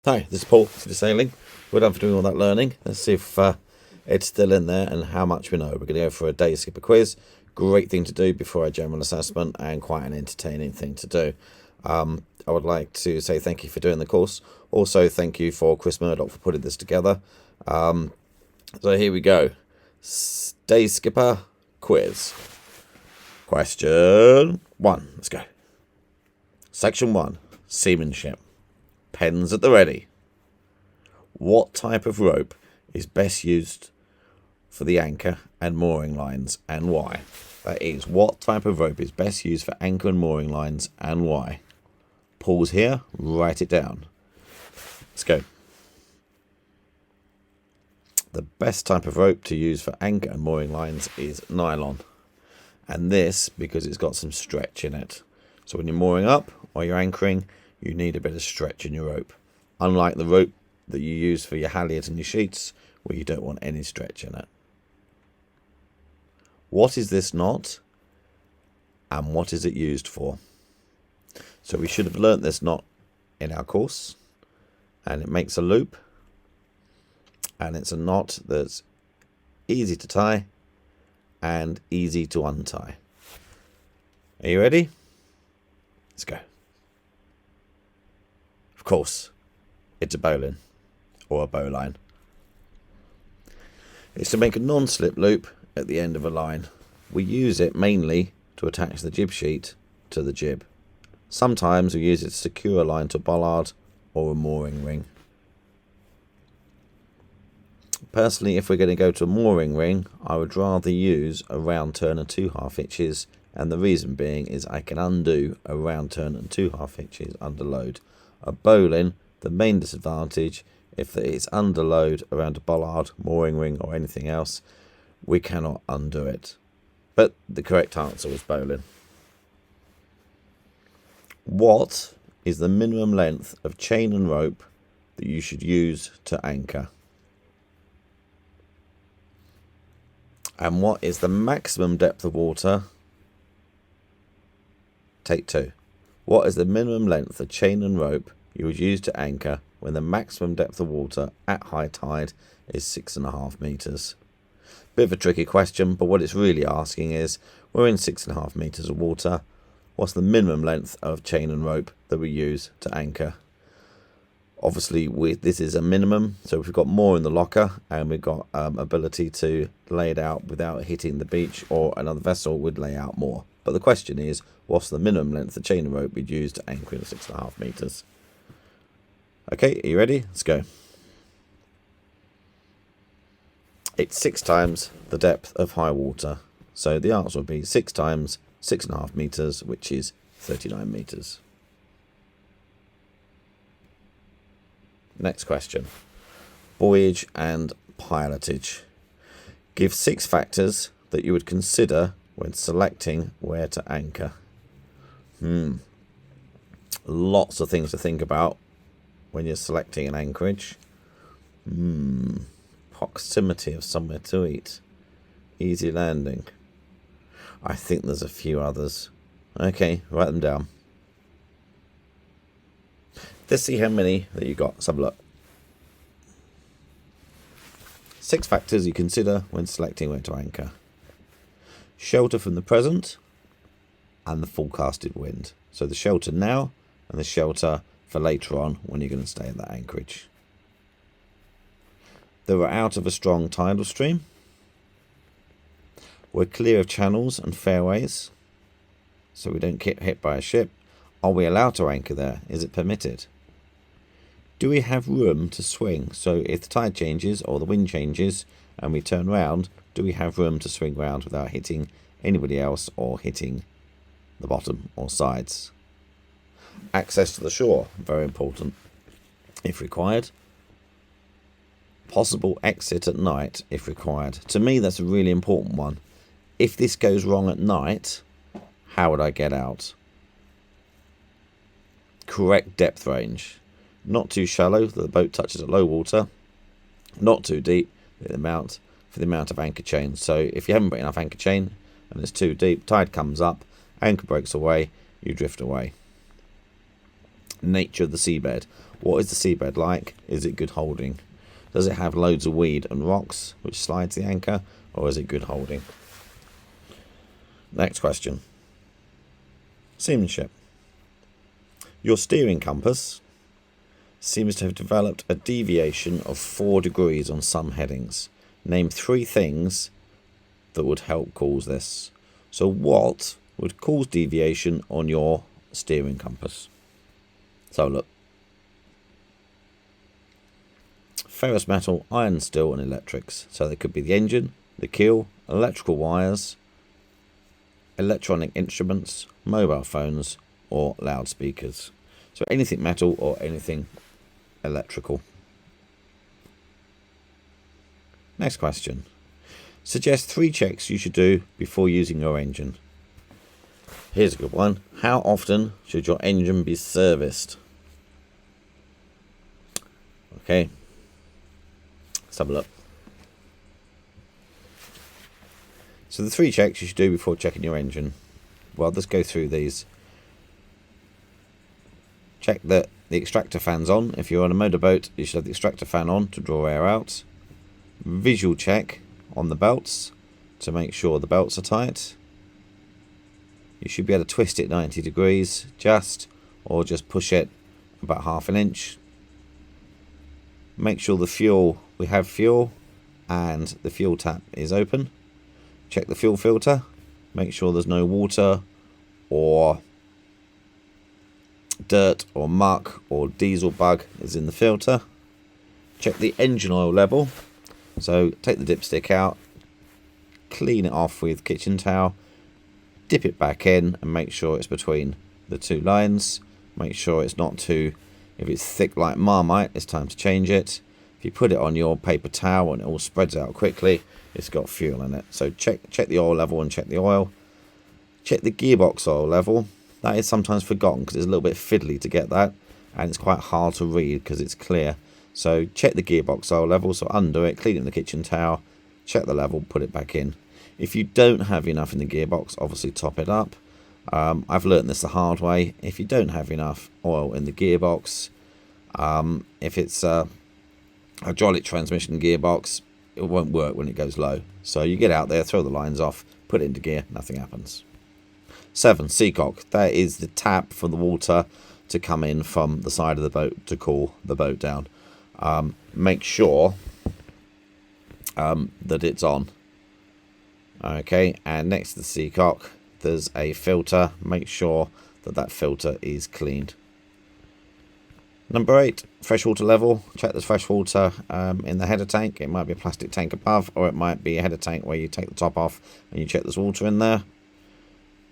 Hi, this is Paul, City Sailing. We're done for doing all that learning. Let's see if it's still in there and how much we know. We're going to go for a day skipper quiz. Great thing to do before a general assessment and quite an entertaining thing to do. I would like to say thank you for doing the course. Also, thank you for Chris Murdoch for putting this together. So here we go. Day skipper quiz. Question 1. Let's go. Section 1. Seamanship. Pens at the ready. What type of rope is best used for the anchor and mooring lines and why? That is, what type of rope is best used for anchor and mooring lines and why? Pause here, write it down. Let's go. The best type of rope to use for anchor and mooring lines is nylon. And this because it's got some stretch in it. So when you're mooring up or you're anchoring, you need a bit of stretch in your rope. Unlike the rope that you use for your halyard and your sheets, where you don't want any stretch in it. What is this knot? And what is it used for? So we should have learnt this knot in our course. And it makes a loop. And it's a knot that's easy to tie and easy to untie. Are you ready? Let's go. Of course, it's a bowline or a bowline. It's to make a non-slip loop at the end of a line. We use it mainly to attach the jib sheet to the jib. Sometimes we use it to secure a line to a bollard or a mooring ring. Personally, if we're going to go to a mooring ring, I would rather use a round turn and 2/2 hitches, and the reason being is I can undo a round turn and 2/2 hitches under load. A bowline, the main disadvantage, if it's under load around a bollard, mooring ring or anything else, we cannot undo it. But the correct answer was bowline. What is the minimum length of chain and rope that you should use to anchor? And what is the maximum depth of water? Take 2. What is the minimum length of chain and rope you would use to anchor when the maximum depth of water at high tide is 6.5 metres? Bit of a tricky question, but what it's really asking is, we're in 6.5 metres of water. What's the minimum length of chain and rope that we use to anchor? Obviously, this is a minimum, so if we've got more in the locker and we've got ability to lay it out without hitting the beach or another vessel, would lay out more. But the question is, what's the minimum length of chain and rope we'd use to anchor in 6.5 metres? Okay, are you ready? Let's go. It's 6 times the depth of high water. So the answer would be 6 times 6.5 metres, which is 39 metres. Next question. Buoyage and pilotage. Give 6 factors that you would consider when selecting where to anchor. Lots of things to think about when you're selecting an anchorage. Proximity of somewhere to eat. Easy landing. I think there's a few others. Okay, write them down. Let's see how many that you got. Let's have a look. 6 factors you consider when selecting where to anchor. Shelter from the present and the forecasted wind. So the shelter now and the shelter for later on when you're going to stay at that anchorage. They were out of a strong tidal stream. We're clear of channels and fairways, so we don't get hit by a ship. Are we allowed to anchor there? Is it permitted? Do we have room to swing? So if the tide changes or the wind changes and we turn round, do we have room to swing round without hitting anybody else or hitting the bottom or sides? Access to the shore, very important if required. Possible exit at night if required. To me, that's a really important one. If this goes wrong at night, how would I get out? Correct depth range. Not too shallow that the boat touches at low water. Not too deep for the amount of anchor chain. So if you haven't got enough anchor chain and it's too deep, tide comes up, anchor breaks away, you drift away. Nature of the seabed. What is the seabed like? Is it good holding? Does it have loads of weed and rocks which slides the anchor, or is it good holding? Next question. Seamanship. Your steering compass seems to have developed a deviation of 4 degrees on some headings. Name 3 things that would help cause this. So what would cause deviation on your steering compass? So look. Ferrous metal, iron, steel and electrics. So they could be the engine, the keel, electrical wires, electronic instruments, mobile phones or loudspeakers. So anything metal or anything electrical. Next question. Suggest 3 checks you should do before using your engine. Here's a good one. How often should your engine be serviced? Okay. Let's have a look. So the 3 checks you should do before checking your engine. Well, let's go through these. Check that the extractor fan's on. If you're on a motorboat, you should have the extractor fan on to draw air out. Visual check on the belts to make sure the belts are tight. You should be able to twist it 90 degrees or just push it about ½ inch. Make sure we have fuel and the fuel tap is open. Check the fuel filter, make sure there's no water or dirt or muck or diesel bug is in the filter. Check the engine oil level, so take the dipstick out, clean it off with kitchen towel, dip it back in and make sure it's between the 2 lines. Make sure it's not too, if it's thick like Marmite, it's time to change it. If you put it on your paper towel and it all spreads out quickly, it's got fuel in it. So check the oil level and check the oil. Check the gearbox oil level. That is sometimes forgotten because it's a little bit fiddly to get that, and it's quite hard to read because it's clear. So check the gearbox oil level, so undo it, clean it in the kitchen towel, check the level, put it back in. If you don't have enough in the gearbox, obviously top it up. I've learned this the hard way. If you don't have enough oil in the gearbox, if it's a hydraulic transmission gearbox, it won't work when it goes low. So you get out there, throw the lines off, put it into gear, nothing happens. 7. Seacock. That is the tap for the water to come in from the side of the boat to cool the boat down. Make sure that it's on. Okay, and next to the seacock there's a filter. Make sure that that filter is cleaned. Number 8, freshwater level. Check there's freshwater in the header tank. It might be a plastic tank above, or it might be a header tank where you take the top off and you check there's water in there.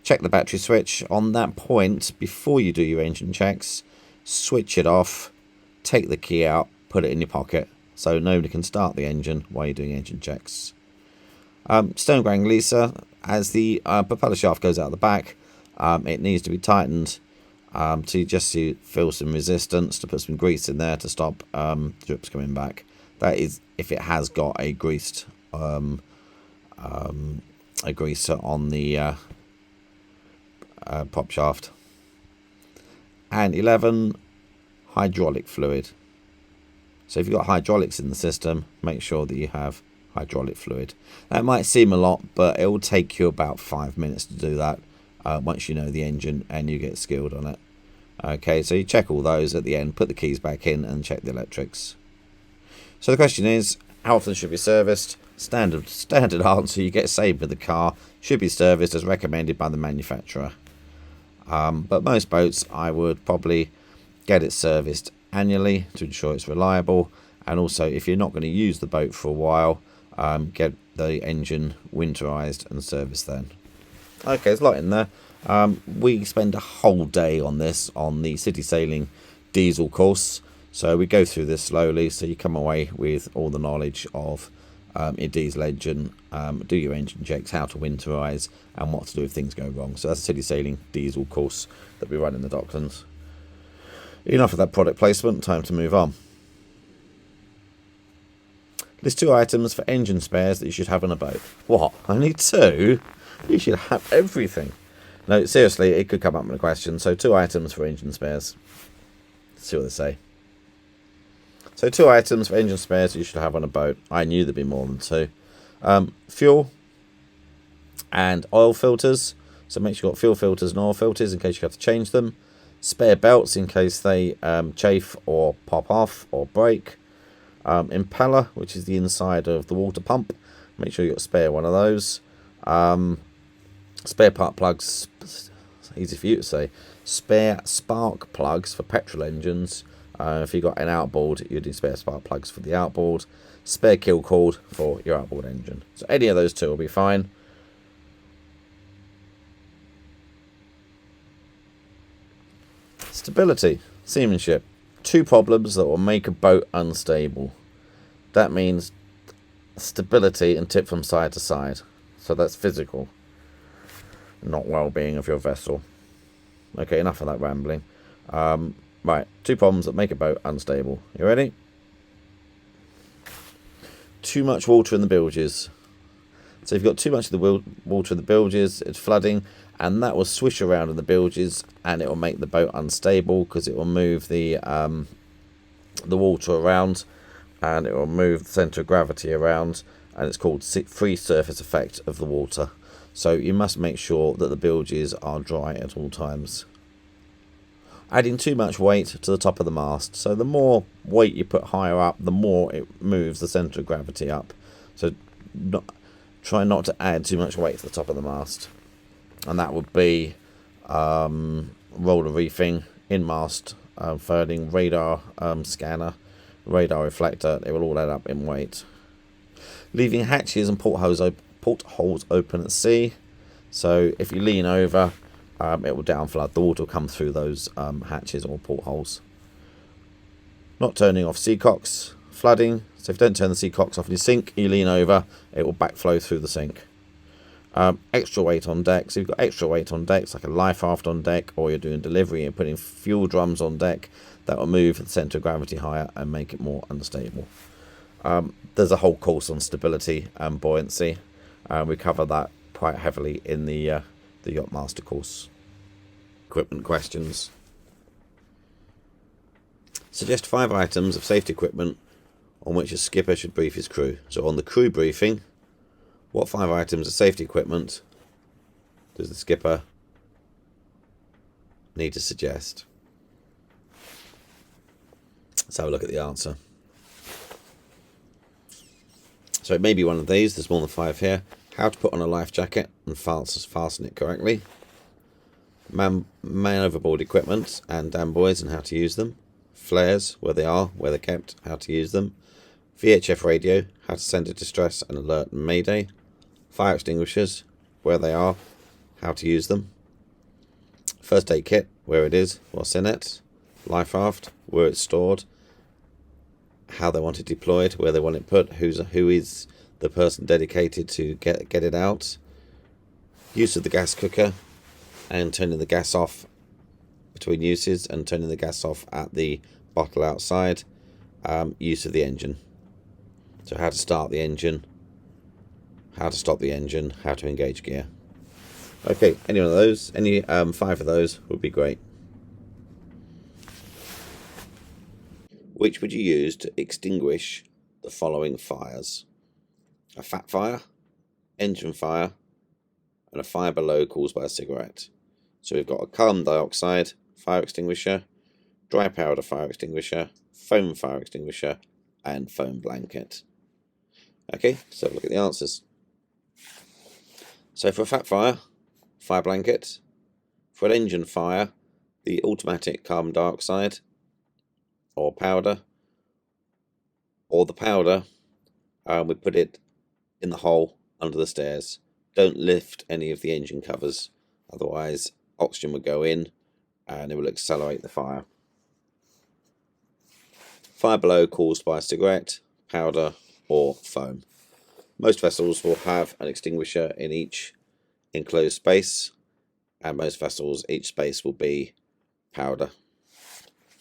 Check the battery switch. On that point, before you do your engine checks, switch it off, take the key out, put it in your pocket, so nobody can start the engine while you're doing engine checks. Stone ground greaser. As the propeller shaft goes out the back, it needs to be tightened to just feel some resistance, to put some grease in there to stop drips coming back. That is if it has got a greased a greaser on the prop shaft. And 11, hydraulic fluid. So if you've got hydraulics in the system, make sure that you have hydraulic fluid. That might seem a lot, but it will take you about 5 minutes to do that once you know the engine and you get skilled on it. Okay, so you check all those at the end, put the keys back in and check the electrics. So the question is, how often should be serviced? Standard answer, you get saved with the car, should be serviced as recommended by the manufacturer. But most boats, I would probably get it serviced annually to ensure it's reliable. And also, if you're not going to use the boat for a while, get the engine winterized and serviced then. Okay, there's a lot in there. We spend a whole day on this on the City Sailing diesel course. So we go through this slowly, so you come away with all the knowledge of your diesel engine, do your engine checks, how to winterize, and what to do if things go wrong. So that's a City Sailing diesel course that we run in the Docklands. Enough of that product placement, time to move on. List 2 items for engine spares that you should have on a boat. What? Only 2? You should have everything. No, seriously, it could come up with a question. So 2 items for engine spares. see what they say. So 2 items for engine spares you should have on a boat. I knew there'd be more than 2. Fuel and oil filters. So make sure you've got fuel filters and oil filters in case you have to change them. Spare belts in case they chafe or pop off or break. Impeller, which is the inside of the water pump. Make sure you've got a spare one of those. Spare part plugs. It's easy for you to say. Spare spark plugs for petrol engines. If you've got an outboard, you do spare spark plugs for the outboard. Spare kill cord for your outboard engine. So any of those 2 will be fine. Stability. Seamanship. 2 problems that will make a boat unstable. That means stability and tip from side to side. So that's physical, not well-being of your vessel. Okay, enough of that rambling. Right, 2 problems that make a boat unstable. You ready? Too much water in the bilges. So if you've got too much of the water in the bilges, it's flooding, and that will swish around in the bilges, and it will make the boat unstable because it will move the water around, and it will move the centre of gravity around, and it's called free surface effect of the water. So you must make sure that the bilges are dry at all times. Adding too much weight to the top of the mast. So the more weight you put higher up, the more it moves the centre of gravity up. So try not to add too much weight to the top of the mast. And that would be roller reefing, in-mast furling, radar scanner, radar reflector. They will all add up in weight. Leaving hatches and portholes open at sea. So if you lean over, it will down flood. The water will come through those hatches or portholes. Not turning off seacocks. Flooding. So if you don't turn the seacocks off in your sink, you lean over, it will backflow through the sink. Extra weight on deck. So you've got extra weight on deck, it's like a life raft on deck, or you're doing delivery and putting fuel drums on deck. That will move the centre of gravity higher and make it more unstable. There's a whole course on stability and buoyancy. We cover that quite heavily in the Yacht Master course. Equipment questions. Suggest 5 items of safety equipment on which a skipper should brief his crew. So on the crew briefing, what 5 items of safety equipment does the skipper need to suggest? Let's have a look at the answer. So it may be one of these. There's more than 5 here. How to put on a life jacket and fasten it correctly. Man overboard equipment and dam buoys and how to use them. Flares, where they are, where they're kept, how to use them. VHF radio, how to send a distress and alert and mayday. Fire extinguishers, where they are, how to use them. First aid kit, where it is, what's in it. Life raft, where it's stored. How they want it deployed, where they want it put, who is the person dedicated to get it out. Use of the gas cooker and turning the gas off between uses and turning the gas off at the bottle outside. Use of the engine. So how to start the engine, how to stop the engine, how to engage gear. Okay, any one of those, any 5 of those would be great. Which would you use to extinguish the following fires? A fat fire, engine fire, and a fire below caused by a cigarette. So we've got a carbon dioxide fire extinguisher, dry powder fire extinguisher, foam fire extinguisher, and foam blanket. Okay, so look at the answers. So for a fat fire, fire blanket. For an engine fire, the automatic carbon dioxide or powder. Or the powder, we put it in the hole under the stairs. Don't lift any of the engine covers, otherwise oxygen will go in and it will accelerate the fire. Fire below caused by a cigarette, powder or foam. Most vessels will have an extinguisher in each enclosed space, and most vessels each space will be powder,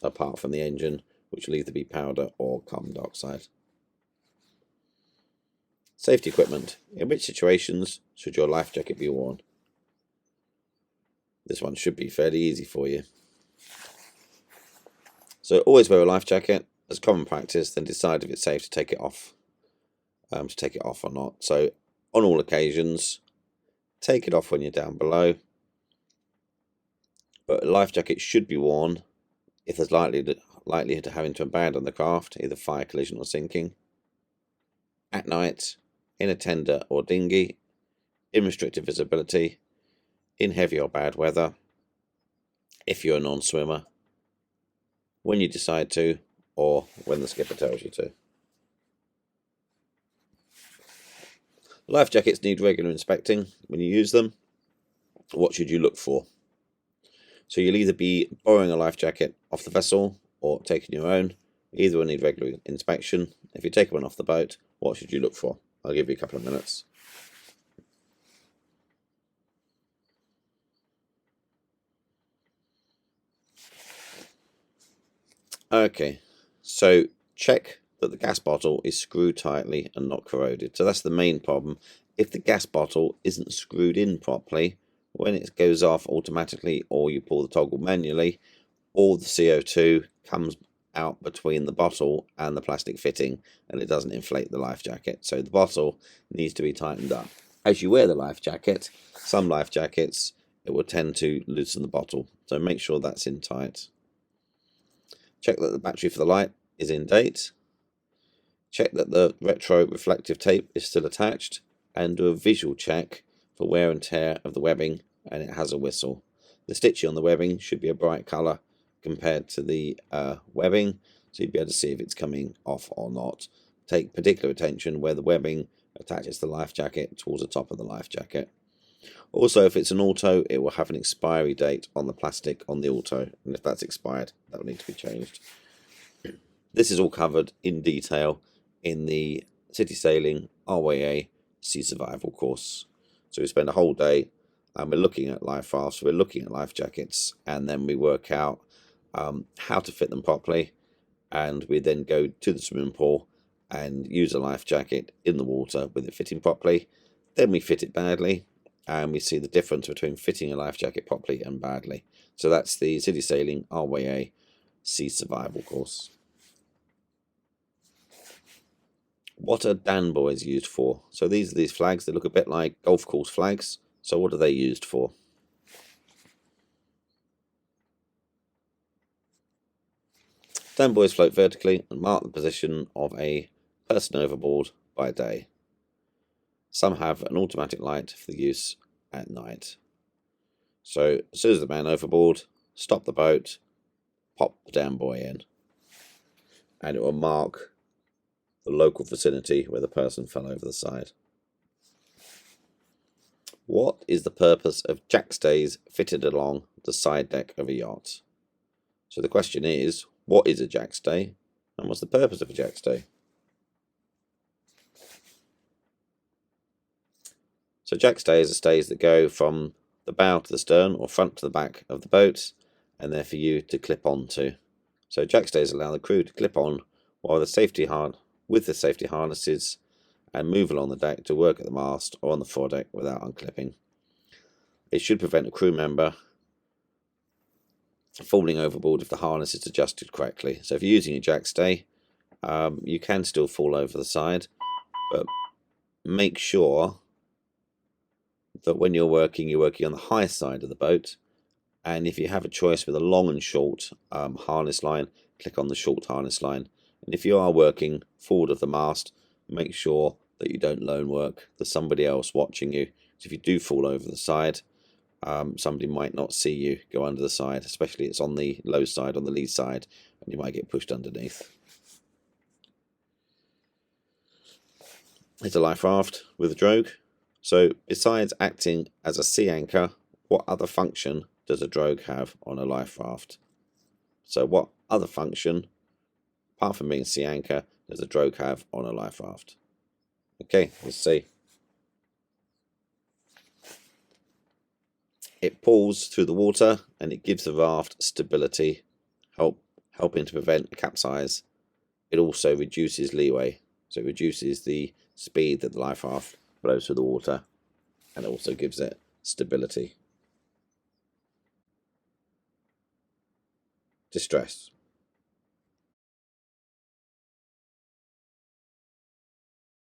apart from the engine, which will either be powder or carbon dioxide. Safety equipment. In which situations should your life jacket be worn? This one should be fairly easy for you. So always wear a life jacket as common practice, then decide if it's safe to take it off. Or not. So on all occasions, take it off when you're down below. But a life jacket should be worn if there's likelihood of having to abandon the craft, either fire, collision or sinking, at night, in a tender or dinghy, in restricted visibility, in heavy or bad weather, if you're a non-swimmer, when you decide to, or when the skipper tells you to. Life jackets need regular inspecting when you use them. What should you look for? So you'll either be borrowing a life jacket off the vessel or taking your own. Either will need regular inspection. If you take one off the boat, what should you look for? I'll give you a couple of minutes. Okay, so check that the gas bottle is screwed tightly and not corroded. So that's the main problem. If the gas bottle isn't screwed in properly, when it goes off automatically or you pull the toggle manually, all the CO2 comes out between the bottle and the plastic fitting and it doesn't inflate the life jacket. So the bottle needs to be tightened up. As you wear the life jacket, some life jackets, it will tend to loosen the bottle. So make sure that's in tight. Check that the battery for the light is in date. Check that the retro reflective tape is still attached and do a visual check for wear and tear of the webbing, and it has a whistle. The stitching on the webbing should be a bright colour compared to the webbing, so you'll be able to see if it's coming off or not. Take particular attention where the webbing attaches the life jacket towards the top of the life jacket. Also, if it's an auto, it will have an expiry date on the plastic on the auto, and if that's expired, that will need to be changed. This is all covered in detail in the City Sailing RYA Sea Survival course. So we spend a whole day and we're looking at life rafts, we're looking at life jackets, and then we work out how to fit them properly, and we then go to the swimming pool and use a life jacket in the water with it fitting properly. Then we fit it badly, and we see the difference between fitting a life jacket properly and badly. So that's the City Sailing RYA Sea Survival course. What are Dan buoys used for? So these are these flags. They look a bit like golf course flags. So what are they used for? Dan buoys float vertically and mark the position of a person overboard by day. Some have an automatic light for the use at night. So as soon as the man overboard, stop the boat, pop the Dan buoy in, and it will mark the local vicinity where the person fell over the side. What is the purpose of jackstays fitted along the side deck of a yacht? So the question is, what is a jackstay and what's the purpose of a jackstay? So jackstays are stays that go from the bow to the stern or front to the back of the boat, and they're for you to clip onto. So jackstays allow the crew to clip on while the safety harnesses and move along the deck to work at the mast or on the foredeck without unclipping. It should prevent a crew member falling overboard if the harness is adjusted correctly. So if you're using a jackstay, you can still fall over the side, but make sure that when you're working on the high side of the boat, and if you have a choice with a long and short harness line, click on the short harness line. And if you are working forward of the mast, make sure that you don't lone work. There's somebody else watching you. So if you do fall over the side, somebody might not see you go under the side, especially it's on the low side, on the lee side, and you might get pushed underneath. It's a life raft with a drogue. So besides acting as a sea anchor, what other function does a drogue have on a life raft? So what other function, apart from being a sea anchor, does a drogue have on a life raft? Okay, let's see. It pulls through the water and it gives the raft stability, helping to prevent a capsize. It also reduces leeway, so it reduces the speed that the life raft blows through the water, and it also gives it stability. Distress.